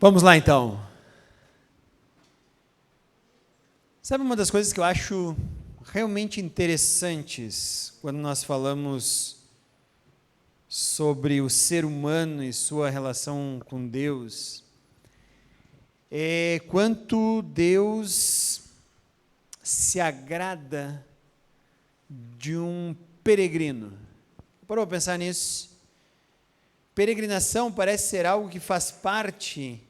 Vamos lá então. Sabe uma das coisas que eu acho realmente interessantes quando nós falamos sobre o ser humano e sua relação com Deus? É quanto Deus se agrada de um peregrino. Parou para pensar nisso? Peregrinação parece ser algo que faz parte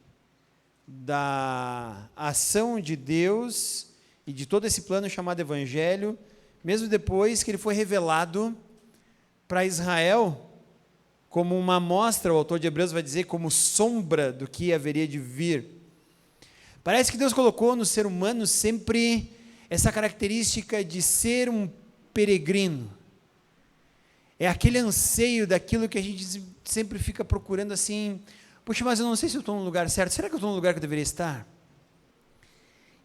da ação de Deus e de todo esse plano chamado Evangelho, mesmo depois que ele foi revelado para Israel como uma amostra, o autor de Hebreus vai dizer, como sombra do que haveria de vir. Parece que Deus colocou no ser humano sempre essa característica de ser um peregrino. É aquele anseio daquilo que a gente sempre fica procurando assim, puxa, mas eu não sei se eu estou no lugar certo, será que eu estou no lugar que eu deveria estar?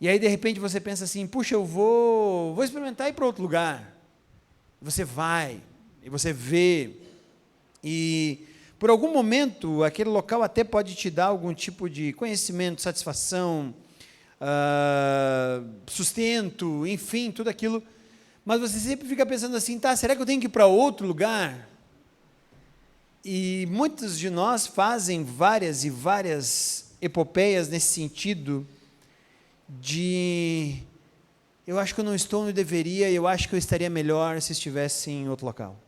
E aí de repente você pensa assim, puxa, eu vou experimentar ir para outro lugar. Você vai, e você vê, e por algum momento aquele local até pode te dar algum tipo de conhecimento, satisfação, sustento, enfim, tudo aquilo. Mas você sempre fica pensando assim, tá, será que eu tenho que ir para outro lugar? E muitos de nós fazem várias e várias epopeias nesse sentido de, eu acho que eu não estou onde eu deveria, eu acho que eu estaria melhor se estivesse em outro local.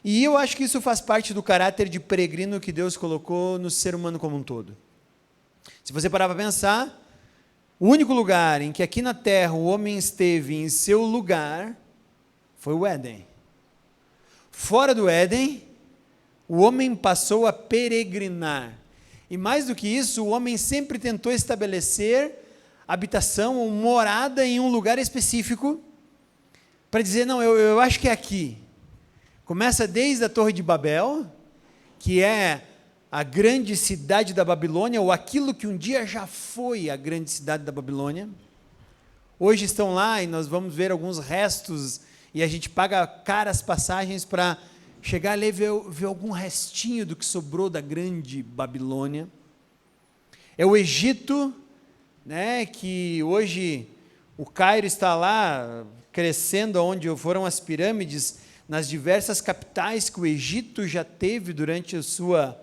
E eu acho que isso faz parte do caráter de peregrino que Deus colocou no ser humano como um todo. Se você parar para pensar, o único lugar em que aqui na terra o homem esteve em seu lugar foi o Éden. Fora do Éden, o homem passou a peregrinar. E mais do que isso, o homem sempre tentou estabelecer habitação ou morada em um lugar específico para dizer, não, eu acho que é aqui. Começa desde a Torre de Babel, que é a grande cidade da Babilônia, ou aquilo que um dia já foi a grande cidade da Babilônia. Hoje estão lá e nós vamos ver alguns restos, e a gente paga caras passagens para chegar ali e ver algum restinho do que sobrou da grande Babilônia. É o Egito, né, que hoje o Cairo está lá, crescendo onde foram as pirâmides, nas diversas capitais que o Egito já teve durante a sua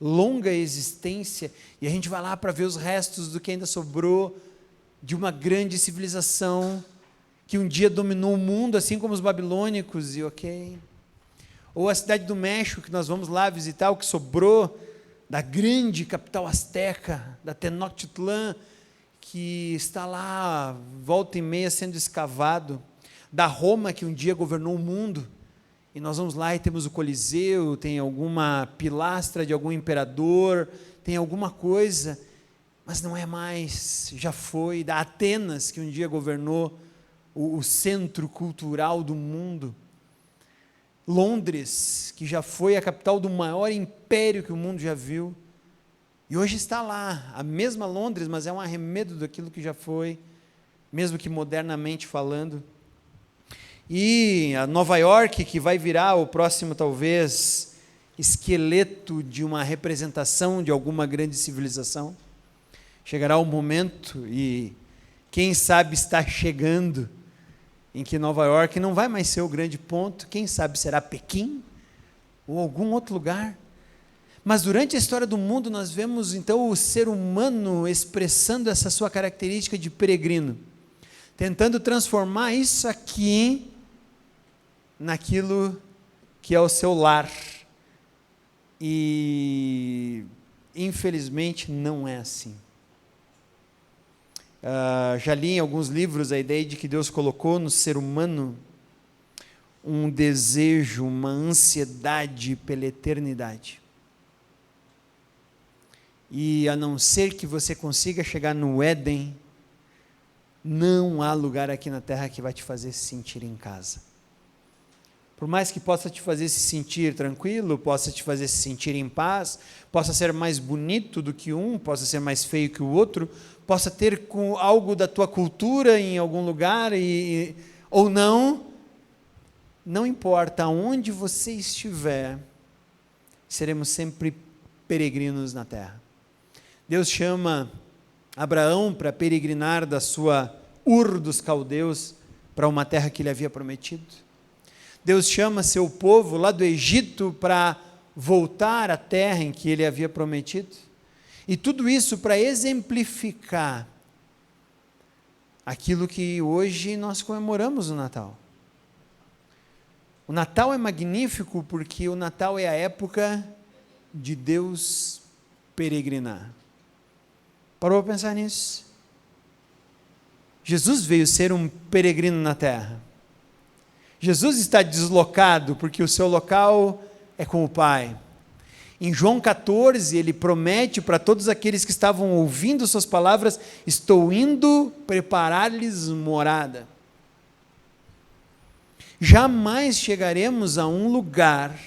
longa existência, e a gente vai lá para ver os restos do que ainda sobrou de uma grande civilização que um dia dominou o mundo, assim como os babilônicos, e ok. Ou a cidade do México, que nós vamos lá visitar, o que sobrou da grande capital asteca, da Tenochtitlan, que está lá, volta e meia, sendo escavado, da Roma, que um dia governou o mundo, e nós vamos lá e temos o Coliseu, tem alguma pilastra de algum imperador, tem alguma coisa, mas não é mais, já foi, da Atenas, que um dia governou o centro cultural do mundo, Londres, que já foi a capital do maior império que o mundo já viu, e hoje está lá, a mesma Londres, mas é um arremedo daquilo que já foi, mesmo que modernamente falando. E a Nova York, que vai virar o próximo, talvez, esqueleto de uma representação de alguma grande civilização. Chegará o momento, e quem sabe está chegando, em que Nova York não vai mais ser o grande ponto, quem sabe será Pequim, ou algum outro lugar. Mas durante a história do mundo, nós vemos então o ser humano expressando essa sua característica de peregrino, tentando transformar isso aqui naquilo que é o seu lar, e infelizmente não é assim. Já li em alguns livros a ideia de que Deus colocou no ser humano um desejo, uma ansiedade pela eternidade, e a não ser que você consiga chegar no Éden, não há lugar aqui na terra que vai te fazer se sentir em casa. Por mais que possa te fazer se sentir tranquilo, possa te fazer se sentir em paz, possa ser mais bonito do que um, possa ser mais feio que o outro, possa ter algo da tua cultura em algum lugar, ou não, não importa onde você estiver, seremos sempre peregrinos na terra. Deus chama Abraão para peregrinar da sua Ur dos Caldeus para uma terra que ele havia prometido. Deus chama seu povo lá do Egito para voltar à terra em que ele havia prometido. E tudo isso para exemplificar aquilo que hoje nós comemoramos no Natal. O Natal é magnífico porque o Natal é a época de Deus peregrinar. Parou para pensar nisso? Jesus veio ser um peregrino na terra. Jesus está deslocado porque o seu local é com o Pai. Em João 14, ele promete para todos aqueles que estavam ouvindo suas palavras: estou indo preparar-lhes morada. Jamais chegaremos a um lugar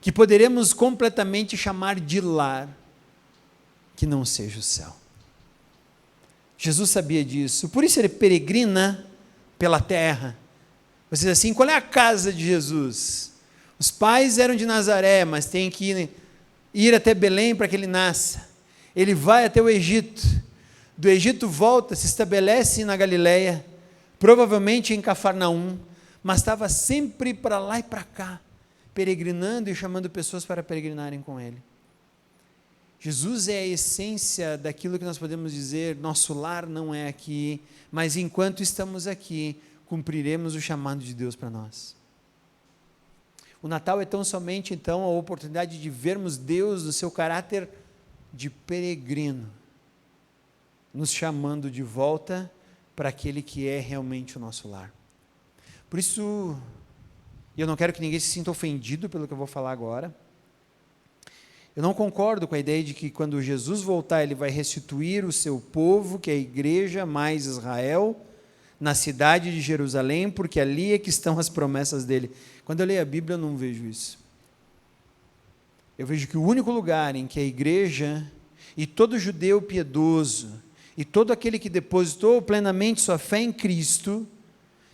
que poderemos completamente chamar de lar, que não seja o céu. Jesus sabia disso, por isso ele peregrina pela terra. Você diz assim: qual é a casa de Jesus? Os pais eram de Nazaré, mas tem que ir até Belém para que ele nasça. Ele vai até o Egito, do Egito volta, se estabelece na Galileia, provavelmente em Cafarnaum, mas estava sempre para lá e para cá, peregrinando e chamando pessoas para peregrinarem com ele. Jesus é a essência daquilo que nós podemos dizer: nosso lar não é aqui, mas enquanto estamos aqui, cumpriremos o chamado de Deus para nós. O Natal é tão somente, então, a oportunidade de vermos Deus no seu caráter de peregrino, nos chamando de volta para aquele que é realmente o nosso lar. Por isso, eu não quero que ninguém se sinta ofendido pelo que eu vou falar agora. Eu não concordo com a ideia de que quando Jesus voltar, ele vai restituir o seu povo, que é a igreja mais Israel, na cidade de Jerusalém, porque ali é que estão as promessas dele. Quando eu leio a Bíblia, eu não vejo isso. Eu vejo que o único lugar em que a igreja e todo judeu piedoso e todo aquele que depositou plenamente sua fé em Cristo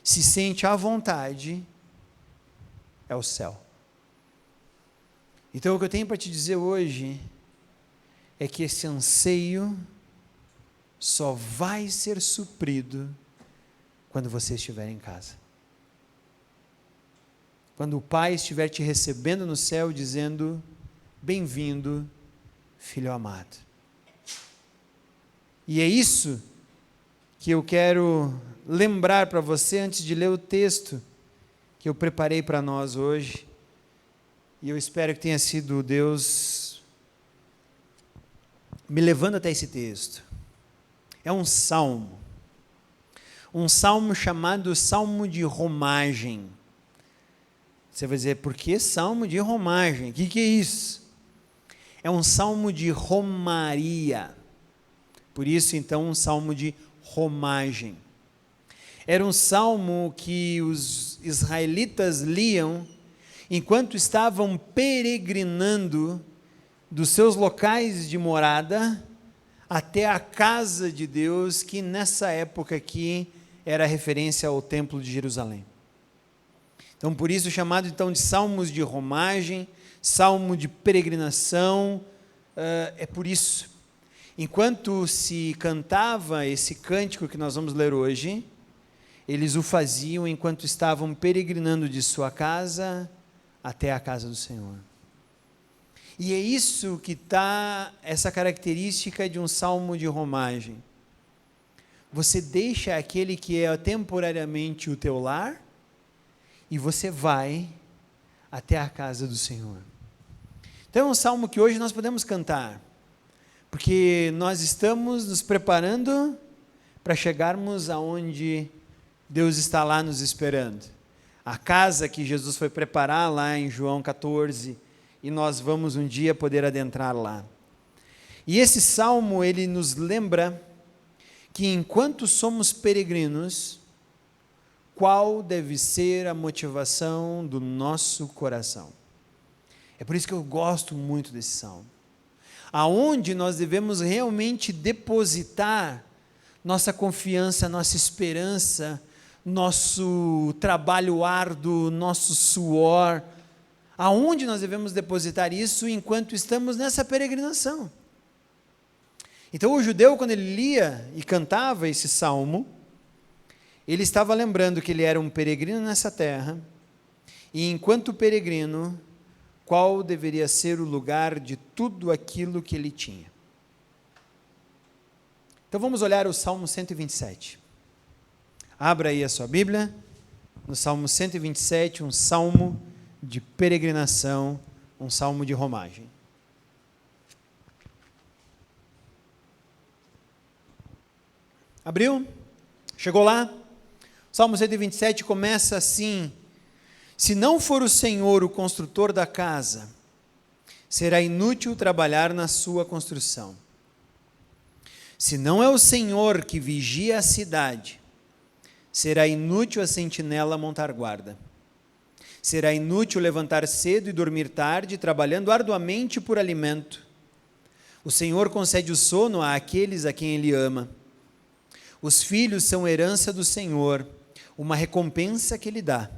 se sente à vontade é o céu. Então, o que eu tenho para te dizer hoje é que esse anseio só vai ser suprido quando você estiver em casa. Quando o Pai estiver te recebendo no céu, dizendo: bem-vindo, filho amado. E é isso que eu quero lembrar para você antes de ler o texto que eu preparei para nós hoje. E eu espero que tenha sido Deus me levando até esse texto. É um salmo chamado Salmo de Romagem. Você vai dizer: por que Salmo de Romagem? O que é isso? É um salmo de romaria. Por isso, então, um salmo de romagem. Era um salmo que os israelitas liam enquanto estavam peregrinando dos seus locais de morada até a casa de Deus, que nessa época aqui era referência ao templo de Jerusalém. Então, por isso, chamado então de salmos de romagem, salmo de peregrinação, é por isso. Enquanto se cantava esse cântico que nós vamos ler hoje, eles o faziam enquanto estavam peregrinando de sua casa até a casa do Senhor. E é isso que está, essa característica de um salmo de romagem. Você deixa aquele que é temporariamente o teu lar e você vai até a casa do Senhor. Então é um salmo que hoje nós podemos cantar, porque nós estamos nos preparando para chegarmos aonde Deus está lá nos esperando. A casa que Jesus foi preparar lá em João 14, e nós vamos um dia poder adentrar lá. E esse salmo, ele nos lembra que enquanto somos peregrinos, qual deve ser a motivação do nosso coração. É por isso que eu gosto muito desse salmo. Aonde nós devemos realmente depositar nossa confiança, nossa esperança, nosso trabalho árduo, nosso suor, aonde nós devemos depositar isso enquanto estamos nessa peregrinação. Então o judeu, quando ele lia e cantava esse salmo, ele estava lembrando que ele era um peregrino nessa terra, e enquanto peregrino, qual deveria ser o lugar de tudo aquilo que ele tinha. Então vamos olhar o Salmo 127. Abra aí a sua Bíblia, no Salmo 127, um salmo de peregrinação, um salmo de romagem. Abriu? Chegou lá? O Salmo 127 começa assim: se não for o Senhor o construtor da casa, será inútil trabalhar na sua construção. Se não é o Senhor que vigia a cidade, será inútil a sentinela montar guarda. Será inútil levantar cedo e dormir tarde, trabalhando arduamente por alimento. O Senhor concede o sono àqueles a quem Ele ama. Os filhos são herança do Senhor, uma recompensa que Ele dá.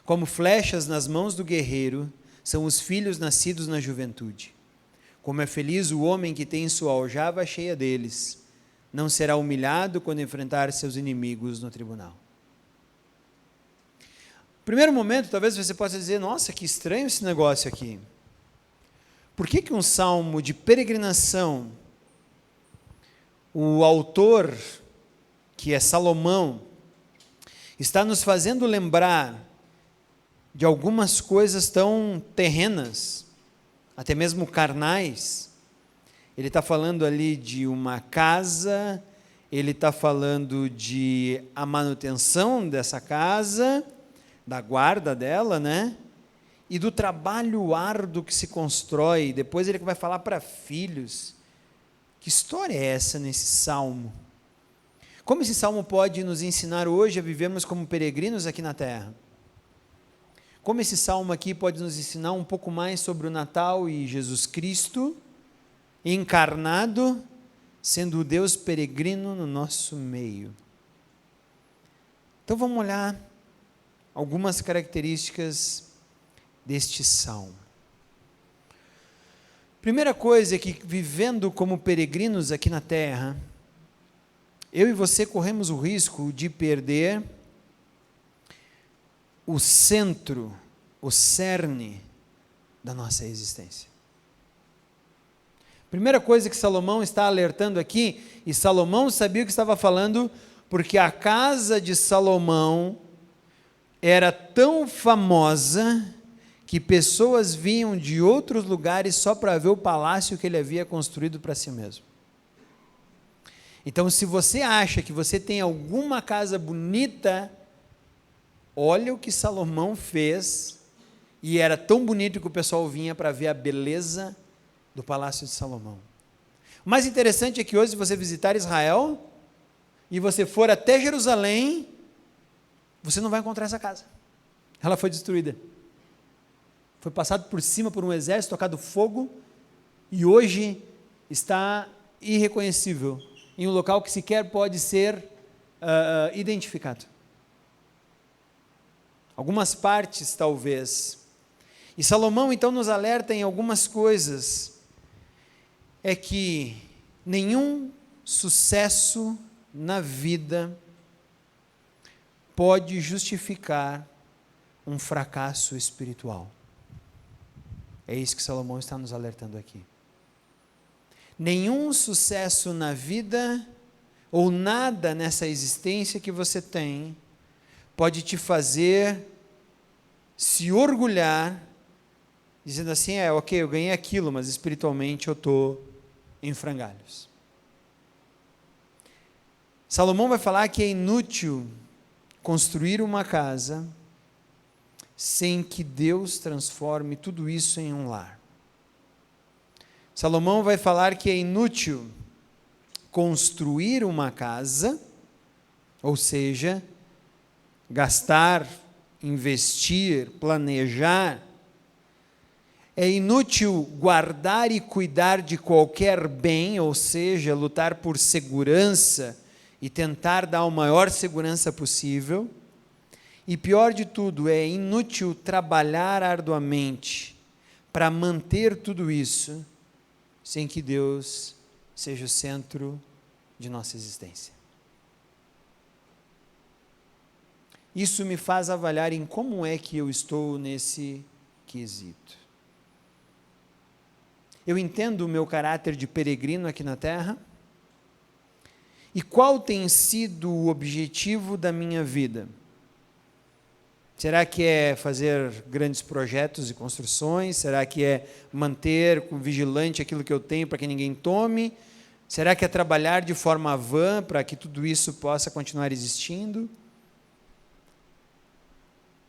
Como flechas nas mãos do guerreiro, são os filhos nascidos na juventude. Como é feliz o homem que tem sua aljava cheia deles. Não será humilhado quando enfrentar seus inimigos no tribunal. Primeiro momento, talvez você possa dizer: nossa, que estranho esse negócio aqui. Por que um salmo de peregrinação, o autor, que é Salomão, está nos fazendo lembrar de algumas coisas tão terrenas, até mesmo carnais? Ele está falando ali de uma casa, ele está falando de a manutenção dessa casa, da guarda dela, né? E do trabalho árduo que se constrói. Depois ele vai falar para filhos. Que história é essa nesse salmo? Como esse salmo pode nos ensinar hoje a vivermos como peregrinos aqui na terra? Como esse salmo aqui pode nos ensinar um pouco mais sobre o Natal e Jesus Cristo encarnado, sendo o Deus peregrino no nosso meio? Então vamos olhar algumas características deste salmo. Primeira coisa é que, vivendo como peregrinos aqui na terra, eu e você corremos o risco de perder o centro, o cerne da nossa existência. Primeira coisa que Salomão está alertando aqui, e Salomão sabia o que estava falando, porque a casa de Salomão era tão famosa que pessoas vinham de outros lugares só para ver o palácio que ele havia construído para si mesmo. Então, se você acha que você tem alguma casa bonita, olha o que Salomão fez, e era tão bonito que o pessoal vinha para ver a beleza do palácio de Salomão. O mais interessante é que hoje, se você visitar Israel, e você for até Jerusalém, você não vai encontrar essa casa. Ela foi destruída. Foi passado por cima por um exército, tocado fogo, e hoje está irreconhecível, em um local que sequer pode ser identificado. Algumas partes, talvez. E Salomão, então, nos alerta em algumas coisas. É que nenhum sucesso na vida pode justificar um fracasso espiritual. É isso que Salomão está nos alertando aqui. Nenhum sucesso na vida, ou nada nessa existência que você tem, pode te fazer se orgulhar, dizendo assim: ok, eu ganhei aquilo, mas espiritualmente eu estou em frangalhos. Salomão vai falar que é inútil construir uma casa sem que Deus transforme tudo isso em um lar. Salomão vai falar que é inútil construir uma casa, ou seja, gastar, investir, planejar. É inútil guardar e cuidar de qualquer bem, ou seja, lutar por segurança e tentar dar a maior segurança possível. E pior de tudo, é inútil trabalhar arduamente para manter tudo isso, sem que Deus seja o centro de nossa existência. Isso me faz avaliar em como é que eu estou nesse quesito. Eu entendo o meu caráter de peregrino aqui na terra? E qual tem sido o objetivo da minha vida? Será que é fazer grandes projetos e construções? Será que é manter vigilante aquilo que eu tenho para que ninguém tome? Será que é trabalhar de forma vã para que tudo isso possa continuar existindo?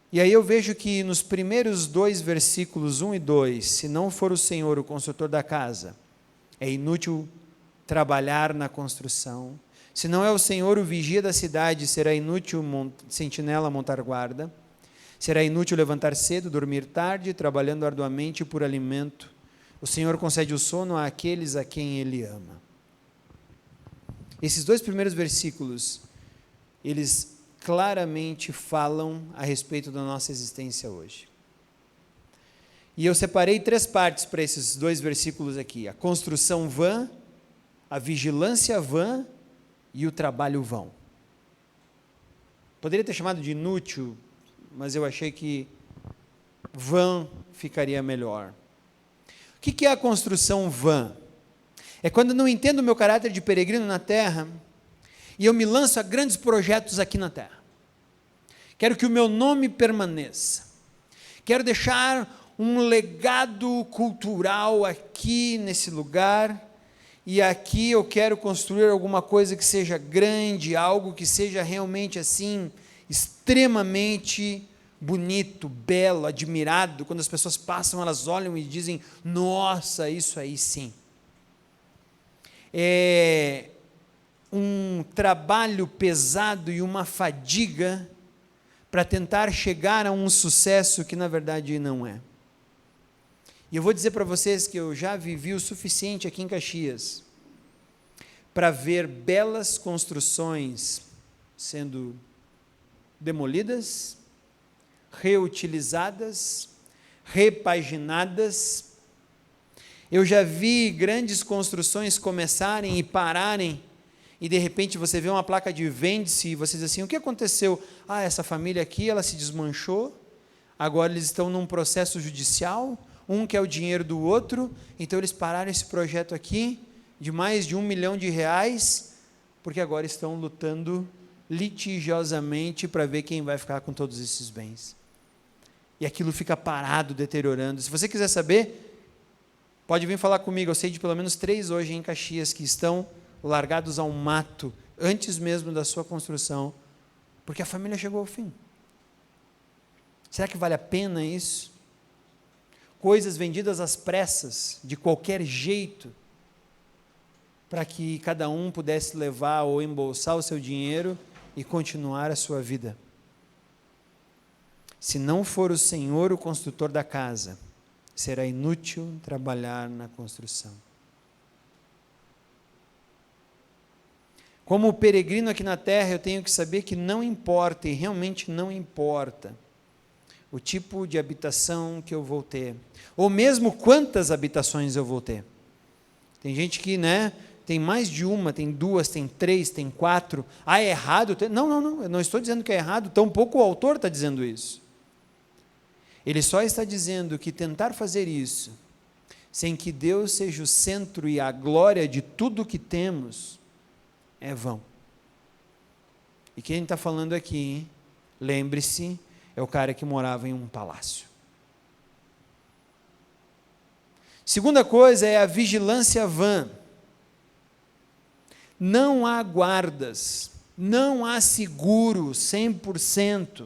E aí eu vejo que nos primeiros 2 versículos, 1 e 2, se não for o Senhor o construtor da casa, é inútil trabalhar na construção. Se não é o Senhor o vigia da cidade, será inútil sentinela montar guarda. Será inútil levantar cedo, dormir tarde, trabalhando arduamente por alimento. O Senhor concede o sono àqueles a quem Ele ama. Esses 2 primeiros versículos, eles claramente falam a respeito da nossa existência hoje. E eu separei 3 partes para esses 2 versículos aqui: a construção vã, a vigilância vã e o trabalho vão. Poderia ter chamado de inútil, mas eu achei que vã ficaria melhor. O que é a construção vã? É quando eu não entendo o meu caráter de peregrino na terra e eu me lanço a grandes projetos aqui na terra. Quero que o meu nome permaneça. Quero deixar um legado cultural aqui nesse lugar, e aqui eu quero construir alguma coisa que seja grande, algo que seja realmente assim, extremamente bonito, belo, admirado. Quando as pessoas passam, elas olham e dizem: nossa, isso aí sim. É um trabalho pesado e uma fadiga para tentar chegar a um sucesso que na verdade não é. E eu vou dizer para vocês que eu já vivi o suficiente aqui em Caxias para ver belas construções sendo demolidas, reutilizadas, repaginadas. Eu já vi grandes construções começarem e pararem, e de repente você vê uma placa de vende-se, e você diz assim: o que aconteceu? Ah, essa família aqui, ela se desmanchou, agora eles estão num processo judicial, um quer o dinheiro do outro, então eles pararam esse projeto aqui, de mais de R$1 milhão, porque agora estão lutando litigiosamente para ver quem vai ficar com todos esses bens. E aquilo fica parado, deteriorando. Se você quiser saber, pode vir falar comigo. Eu sei de pelo menos 3 hoje em Caxias que estão largados ao mato, antes mesmo da sua construção, porque a família chegou ao fim. Será que vale a pena isso? Coisas vendidas às pressas, de qualquer jeito, para que cada um pudesse levar ou embolsar o seu dinheiro e continuar a sua vida. Se não for o Senhor o construtor da casa, será inútil trabalhar na construção. Como peregrino aqui na terra, eu tenho que saber que não importa, e realmente não importa, o tipo de habitação que eu vou ter, ou mesmo quantas habitações eu vou ter. Tem gente que, tem mais de uma, tem 2, tem 3, tem 4. Ah, é errado? Não, eu não estou dizendo que é errado, tampouco o autor está dizendo isso. Ele só está dizendo que tentar fazer isso, sem que Deus seja o centro e a glória de tudo que temos, é vão. E quem está falando aqui, lembre-se, é o cara que morava em um palácio. Segunda coisa é a vigilância vã. Não há guardas, não há seguro 100%,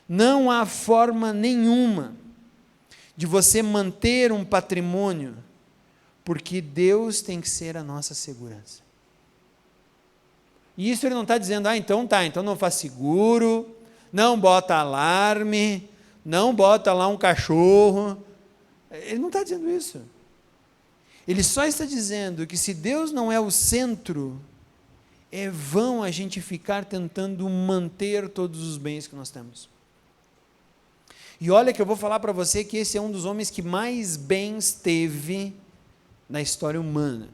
não há forma nenhuma de você manter um patrimônio, porque Deus tem que ser a nossa segurança. E isso ele não está dizendo: então não faz seguro, não bota alarme, não bota lá um cachorro. Ele não está dizendo isso. Ele só está dizendo que se Deus não é o centro, é vão a gente ficar tentando manter todos os bens que nós temos. E olha que eu vou falar para você que esse é um dos homens que mais bens teve na história humana.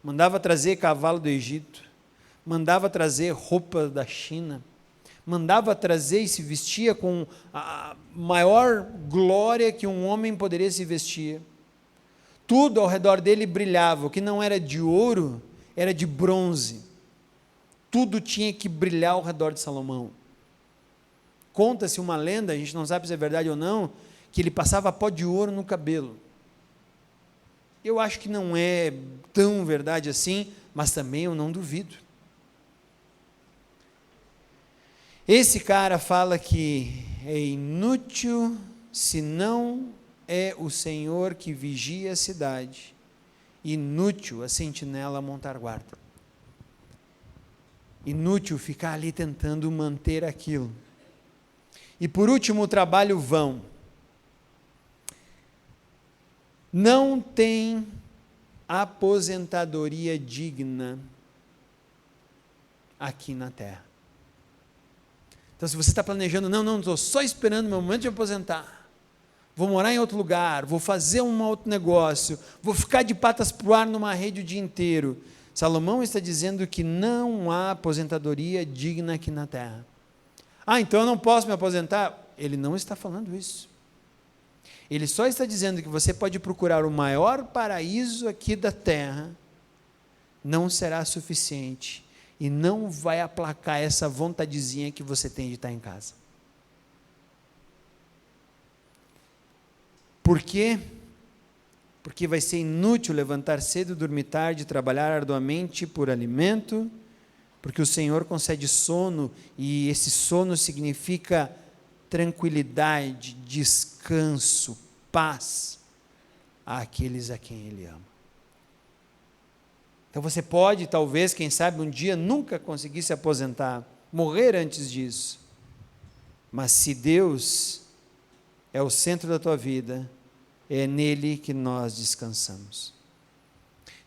mandava trazer cavalo do Egito, mandava trazer roupa da China, mandava trazer e se vestia com a maior glória que um homem poderia se vestir. Tudo ao redor dele brilhava, o que não era de ouro, era de bronze. Tudo tinha que brilhar ao redor de Salomão. Conta-se uma lenda, a gente não sabe se é verdade ou não, que ele passava pó de ouro no cabelo. Eu acho que não é tão verdade assim, mas também eu não duvido. Esse cara fala que é inútil se não é o Senhor que vigia a cidade, inútil a sentinela montar guarda. Inútil ficar ali tentando manter aquilo. E por último, o trabalho vão. Não tem aposentadoria digna aqui na terra. Então, se você está planejando, não, estou só esperando o meu momento de aposentar, vou morar em outro lugar, vou fazer um outro negócio, vou ficar de patas para o ar numa rede o dia inteiro. Salomão está dizendo que não há aposentadoria digna aqui na terra. Então eu não posso me aposentar? Ele não está falando isso. Ele só está dizendo que você pode procurar o maior paraíso aqui da terra, não será suficiente e não vai aplacar essa vontadezinha que você tem de estar em casa. Por quê? Porque vai ser inútil levantar cedo, dormir tarde, trabalhar arduamente por alimento, porque o Senhor concede sono, e esse sono significa tranquilidade, descanso, paz àqueles a quem Ele ama. Então você pode, talvez, quem sabe, um dia nunca conseguir se aposentar, morrer antes disso, mas se Deus é o centro da tua vida, é nele que nós descansamos.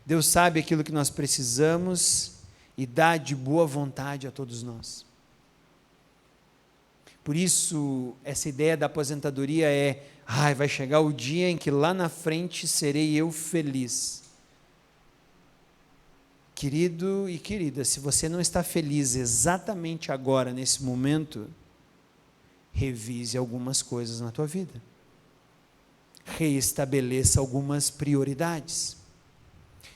Deus sabe aquilo que nós precisamos e dá de boa vontade a todos nós. Por isso, essa ideia da aposentadoria vai chegar o dia em que lá na frente serei eu feliz. Querido e querida, se você não está feliz exatamente agora, nesse momento, revise algumas coisas na tua vida. Reestabeleça algumas prioridades.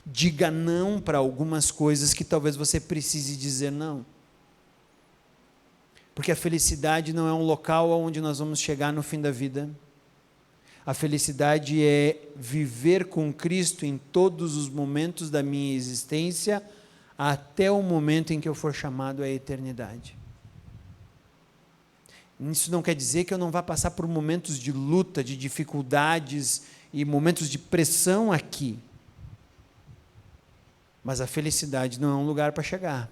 Diga não para algumas coisas que talvez você precise dizer não. Porque a felicidade não é um local onde nós vamos chegar no fim da vida. A felicidade é viver com Cristo em todos os momentos da minha existência, até o momento em que eu for chamado à eternidade. Isso não quer dizer que eu não vá passar por momentos de luta, de dificuldades e momentos de pressão aqui. Mas a felicidade não é um lugar para chegar.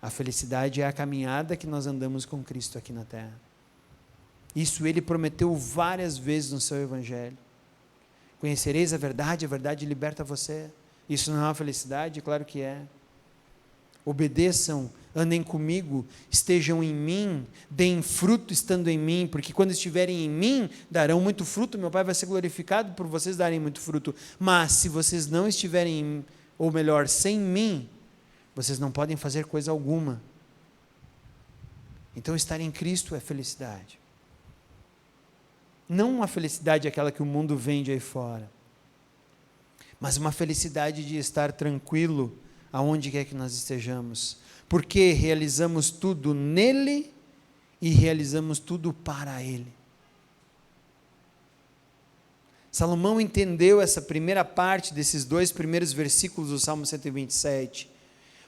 A felicidade é a caminhada que nós andamos com Cristo aqui na terra. Isso Ele prometeu várias vezes no seu Evangelho. Conhecereis a verdade liberta você. Isso não é uma felicidade? Claro que é. Obedeçam, andem comigo, estejam em mim, deem fruto estando em mim, porque quando estiverem em mim, darão muito fruto, meu Pai vai ser glorificado por vocês darem muito fruto. Mas se vocês não estiverem, ou melhor, sem mim, vocês não podem fazer coisa alguma. Então estar em Cristo é felicidade. Não uma felicidade aquela que o mundo vende aí fora, mas uma felicidade de estar tranquilo aonde quer que nós estejamos, porque realizamos tudo nele e realizamos tudo para ele. Salomão entendeu essa primeira parte desses 2 primeiros versículos do Salmo 127.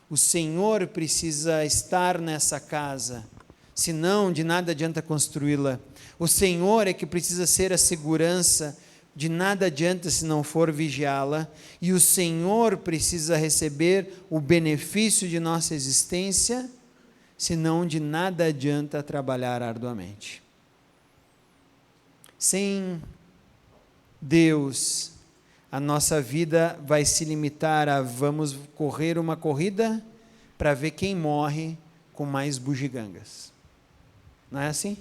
O Senhor precisa estar nessa casa, senão de nada adianta construí-la. O Senhor é que precisa ser a segurança, de nada adianta se não for vigiá-la, e o Senhor precisa receber o benefício de nossa existência, senão de nada adianta trabalhar arduamente. Sem Deus, a nossa vida vai se limitar a vamos correr uma corrida para ver quem morre com mais bugigangas. Não é assim?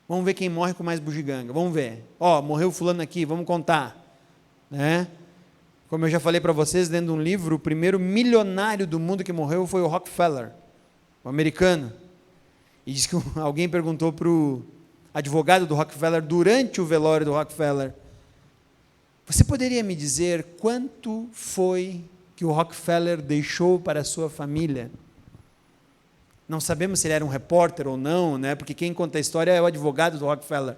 Vamos ver quem morre com mais bugiganga, vamos ver. Morreu fulano aqui, vamos contar. Né? Como eu já falei para vocês, lendo um livro, o primeiro milionário do mundo que morreu foi o Rockefeller, o americano. E diz que alguém perguntou para o advogado do Rockefeller, durante o velório do Rockefeller, você poderia me dizer quanto foi que o Rockefeller deixou para a sua família? Não sabemos se ele era um repórter ou não, né? Porque quem conta a história é o advogado do Rockefeller.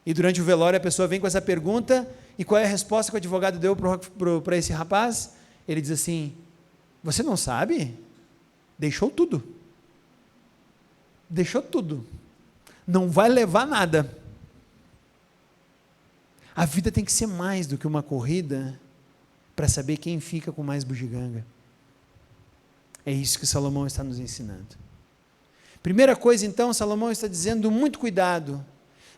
E durante o velório a pessoa vem com essa pergunta, e qual é a resposta que o advogado deu para esse rapaz? Ele diz assim, você não sabe? Deixou tudo. Deixou tudo. Não vai levar nada. A vida tem que ser mais do que uma corrida para saber quem fica com mais bugiganga. É isso que Salomão está nos ensinando. Primeira coisa, então, Salomão está dizendo, muito cuidado.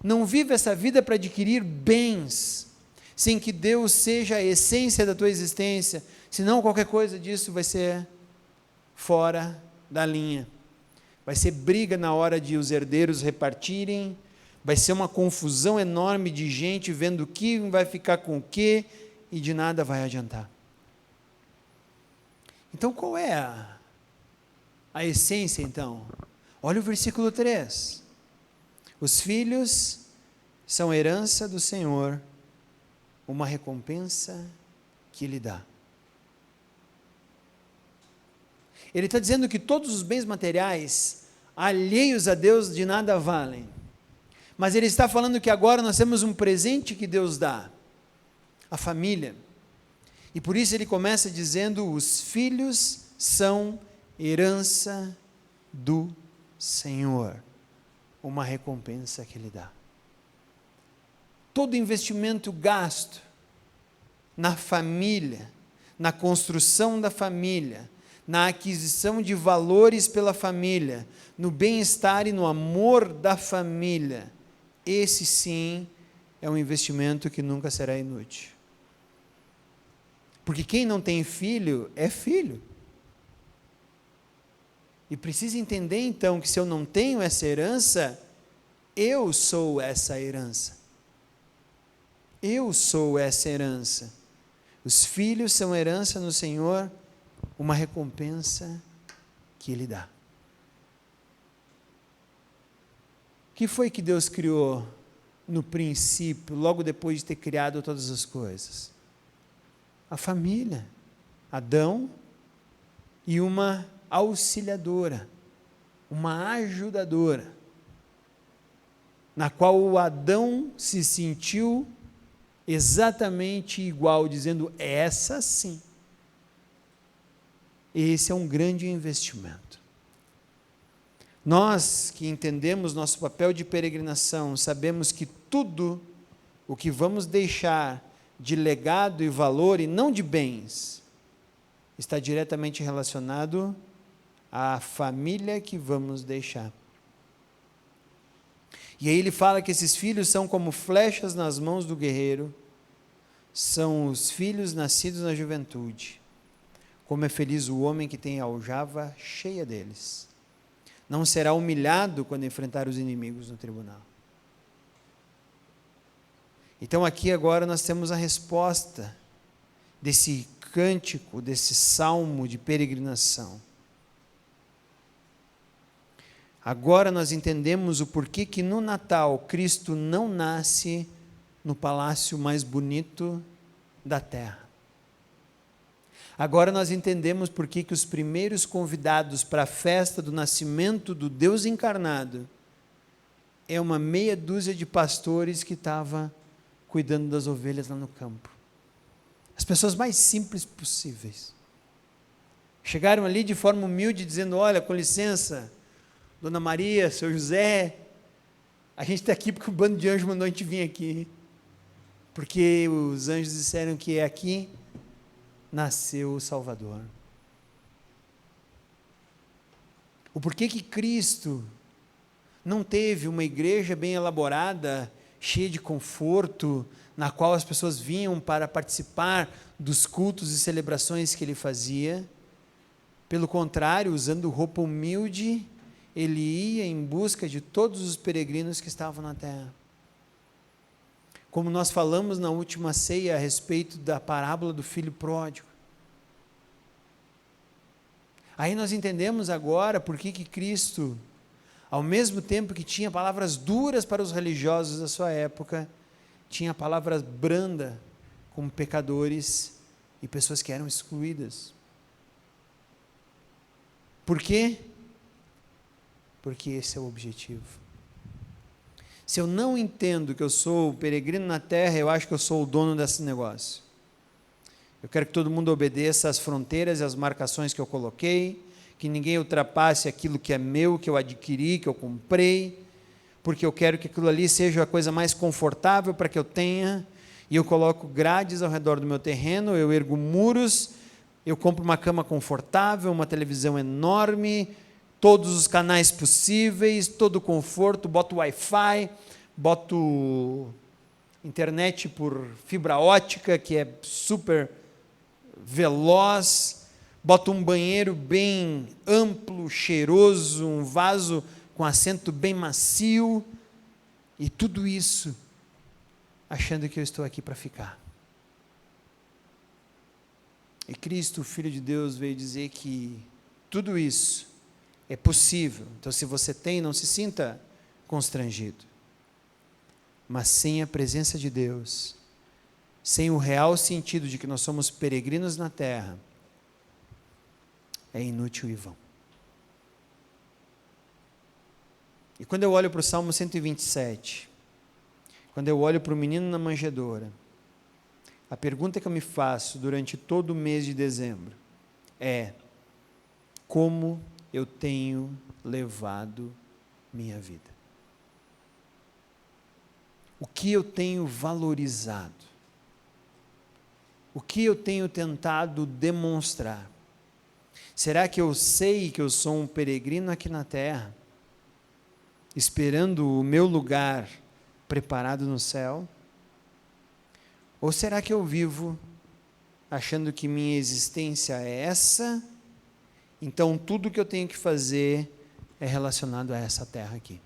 Não viva essa vida para adquirir bens, sem que Deus seja a essência da tua existência, senão qualquer coisa disso vai ser fora da linha. Vai ser briga na hora de os herdeiros repartirem, vai ser uma confusão enorme de gente vendo o que vai ficar com o quê, e de nada vai adiantar. Então, qual é a essência, então? Olha o versículo 3. Os filhos são herança do Senhor, uma recompensa que Ele dá. Ele está dizendo que todos os bens materiais, alheios a Deus, de nada valem. Mas ele está falando que agora nós temos um presente que Deus dá, a família. E por isso ele começa dizendo, os filhos são herança do Senhor, uma recompensa que Ele dá. Todo investimento gasto na família, na construção da família, na aquisição de valores pela família, no bem-estar e no amor da família, esse sim é um investimento que nunca será inútil. Porque quem não tem filho, é filho. E precisa entender então que se eu não tenho essa herança, eu sou essa herança. Eu sou essa herança. Os filhos são herança no Senhor, uma recompensa que Ele dá. O que foi que Deus criou no princípio, logo depois de ter criado todas as coisas? A família, Adão e uma auxiliadora, uma ajudadora, na qual o Adão se sentiu exatamente igual, dizendo, essa sim. Esse é um grande investimento. Nós que entendemos nosso papel de peregrinação, sabemos que tudo o que vamos deixar de legado e valor, e não de bens, está diretamente relacionado à família que vamos deixar. E aí ele fala que esses filhos são como flechas nas mãos do guerreiro, são os filhos nascidos na juventude. Como é feliz o homem que tem a aljava cheia deles. Não será humilhado quando enfrentar os inimigos no tribunal. Então aqui agora nós temos a resposta desse cântico, desse salmo de peregrinação. Agora nós entendemos o porquê que no Natal Cristo não nasce no palácio mais bonito da terra. Agora nós entendemos porquê que os primeiros convidados para a festa do nascimento do Deus encarnado é uma meia dúzia de pastores que estava cuidando das ovelhas lá no campo. As pessoas mais simples possíveis. Chegaram ali de forma humilde dizendo, olha, com licença, Dona Maria, Seu José, a gente está aqui porque o bando de anjos mandou a gente vir aqui. Porque os anjos disseram que é aqui nasceu o Salvador. O porquê que Cristo não teve uma igreja bem elaborada, cheia de conforto, na qual as pessoas vinham para participar dos cultos e celebrações que ele fazia. Pelo contrário, usando roupa humilde, ele ia em busca de todos os peregrinos que estavam na terra. como nós falamos na última ceia a respeito da parábola do filho pródigo. Aí nós entendemos agora por que Cristo, ao mesmo tempo que tinha palavras duras para os religiosos da sua época, tinha palavras brandas com pecadores e pessoas que eram excluídas. Por quê? Porque esse é o objetivo. Se eu não entendo que eu sou peregrino na terra, eu acho que eu sou o dono desse negócio. Eu quero que todo mundo obedeça às fronteiras e às marcações que eu coloquei, que ninguém ultrapasse aquilo que é meu, que eu adquiri, que eu comprei, porque eu quero que aquilo ali seja a coisa mais confortável para que eu tenha, e eu coloco grades ao redor do meu terreno, eu ergo muros, eu compro uma cama confortável, uma televisão enorme, todos os canais possíveis, todo o conforto, boto Wi-Fi, boto internet por fibra ótica, que é super veloz, boto um banheiro bem amplo, cheiroso, um vaso com assento bem macio, e tudo isso achando que eu estou aqui para ficar. E Cristo, o Filho de Deus, veio dizer que tudo isso é possível. Então, se você tem, não se sinta constrangido. Mas sem a presença de Deus, sem o real sentido de que nós somos peregrinos na terra, é inútil e vão. E quando eu olho para o Salmo 127, quando eu olho para o menino na manjedoura, a pergunta que eu me faço durante todo o mês de dezembro é: como eu tenho levado minha vida? O que eu tenho valorizado? O que eu tenho tentado demonstrar? Será que eu sei que eu sou um peregrino aqui na terra, esperando o meu lugar preparado no céu? Ou será que eu vivo achando que minha existência é essa, então tudo que eu tenho que fazer é relacionado a essa terra aqui?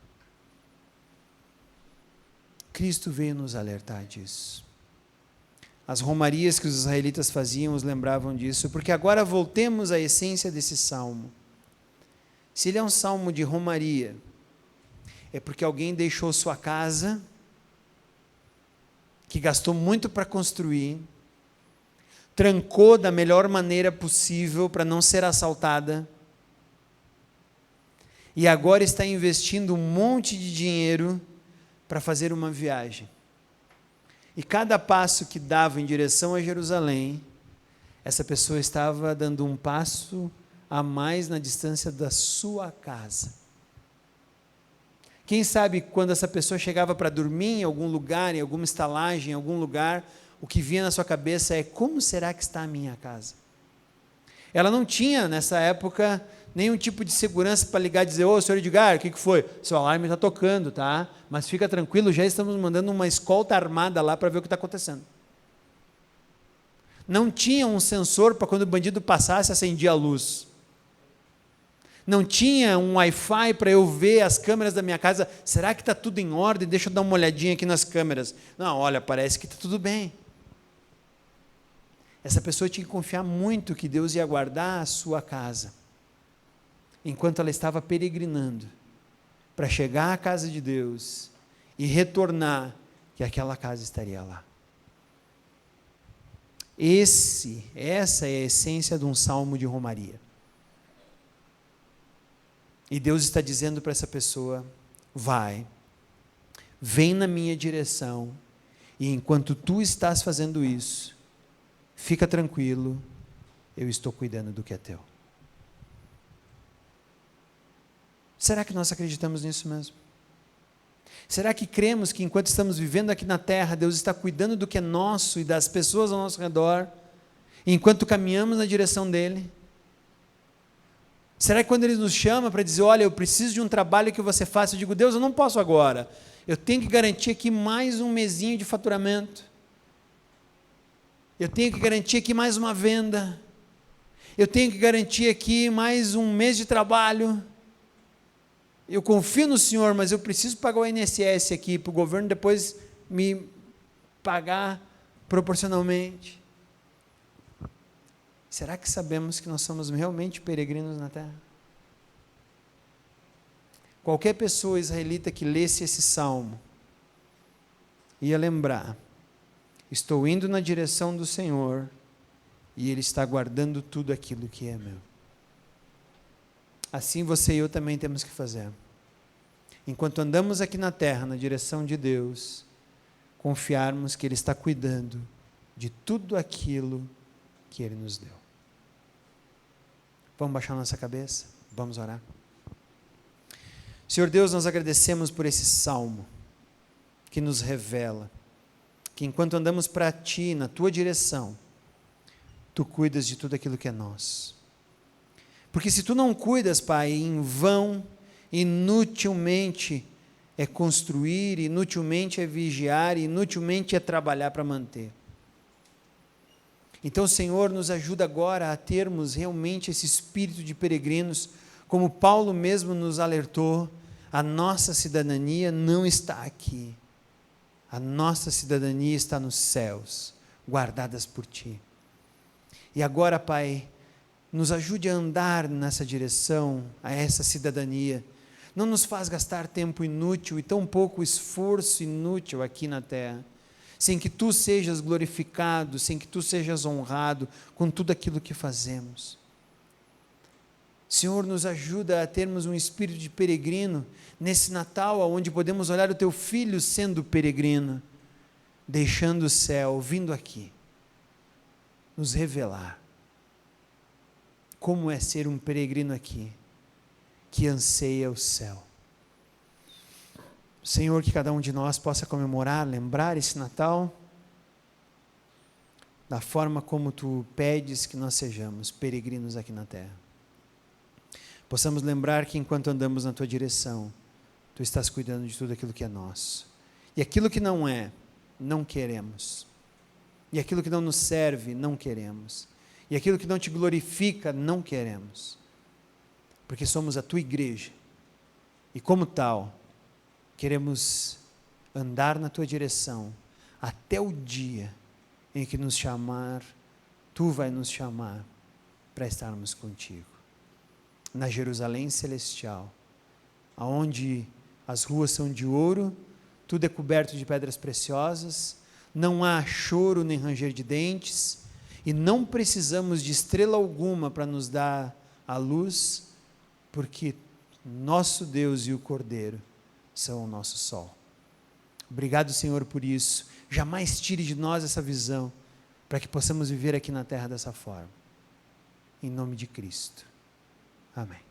Cristo veio nos alertar disso. As romarias que os israelitas faziam os lembravam disso, porque agora voltemos à essência desse salmo. Se ele é um salmo de romaria, é porque alguém deixou sua casa, que gastou muito para construir, trancou da melhor maneira possível para não ser assaltada, e agora está investindo um monte de dinheiro para fazer uma viagem. E cada passo que dava em direção a Jerusalém, essa pessoa estava dando um passo a mais na distância da sua casa. Quem sabe quando essa pessoa chegava para dormir em algum lugar, em alguma estalagem, em algum lugar, o que vinha na sua cabeça é: como será que está a minha casa? Ela não tinha, nessa época, nenhum tipo de segurança para ligar e dizer: ô, senhor Edgar, o que foi? Seu alarme está tocando, tá? Mas fica tranquilo, já estamos mandando uma escolta armada lá para ver o que está acontecendo. Não tinha um sensor para quando o bandido passasse, acendia a luz. Não tinha um Wi-Fi para eu ver as câmeras da minha casa. Será que está tudo em ordem? Deixa eu dar uma olhadinha aqui nas câmeras. Não, olha, parece que está tudo bem. Essa pessoa tinha que confiar muito que Deus ia guardar a sua casa, enquanto ela estava peregrinando, para chegar à casa de Deus e retornar, que aquela casa estaria lá. Essa é a essência de um salmo de romaria. E Deus está dizendo para essa pessoa: vem na minha direção, e enquanto tu estás fazendo isso, fica tranquilo, eu estou cuidando do que é teu. Será que nós acreditamos nisso mesmo? Será que cremos que enquanto estamos vivendo aqui na terra, Deus está cuidando do que é nosso e das pessoas ao nosso redor, enquanto caminhamos na direção dEle? Será que quando Ele nos chama para dizer: olha, eu preciso de um trabalho que você faça, eu digo: Deus, eu não posso agora, eu tenho que garantir aqui mais um mesinho de faturamento, eu tenho que garantir aqui mais uma venda, eu tenho que garantir aqui mais um mês de trabalho, eu confio no Senhor, mas eu preciso pagar o INSS aqui, para o governo depois me pagar proporcionalmente. Será que sabemos que nós somos realmente peregrinos na terra? Qualquer pessoa israelita que lesse esse salmo ia lembrar: estou indo na direção do Senhor e Ele está guardando tudo aquilo que é meu. Assim você e eu também temos que fazer. Enquanto andamos aqui na terra, na direção de Deus, confiarmos que Ele está cuidando de tudo aquilo que Ele nos deu. Vamos baixar nossa cabeça? Vamos orar. Senhor Deus, nós agradecemos por esse salmo que nos revela que enquanto andamos para Ti, na Tua direção, Tu cuidas de tudo aquilo que é nosso. Porque se Tu não cuidas, Pai, em vão, inutilmente é construir, inutilmente é vigiar, inutilmente é trabalhar para manter. Então, Senhor, nos ajuda agora a termos realmente esse espírito de peregrinos, como Paulo mesmo nos alertou, a nossa cidadania não está aqui. A nossa cidadania está nos céus, guardadas por Ti. E agora, Pai, nos ajude a andar nessa direção, a essa cidadania. Não nos faz gastar tempo inútil e tão pouco esforço inútil aqui na terra, sem que Tu sejas glorificado, sem que Tu sejas honrado com tudo aquilo que fazemos. Senhor, nos ajuda a termos um espírito de peregrino nesse Natal, onde podemos olhar o Teu Filho sendo peregrino, deixando o céu, vindo aqui, nos revelar como é ser um peregrino aqui, que anseia o céu. Senhor, que cada um de nós possa comemorar, lembrar esse Natal, da forma como Tu pedes que nós sejamos peregrinos aqui na terra. Possamos lembrar que enquanto andamos na Tua direção, Tu estás cuidando de tudo aquilo que é nosso. E aquilo que não é, não queremos. E aquilo que não nos serve, não queremos. E aquilo que não Te glorifica, não queremos. Porque somos a Tua igreja. E como tal, queremos andar na Tua direção até o dia em que nos chamar, Tu vai nos chamar para estarmos contigo. Na Jerusalém celestial, aonde as ruas são de ouro, tudo é coberto de pedras preciosas, não há choro nem ranger de dentes, e não precisamos de estrela alguma para nos dar a luz, porque nosso Deus e o Cordeiro são o nosso sol. Obrigado, Senhor, por isso. Jamais tire de nós essa visão, para que possamos viver aqui na terra dessa forma. Em nome de Cristo. Amém.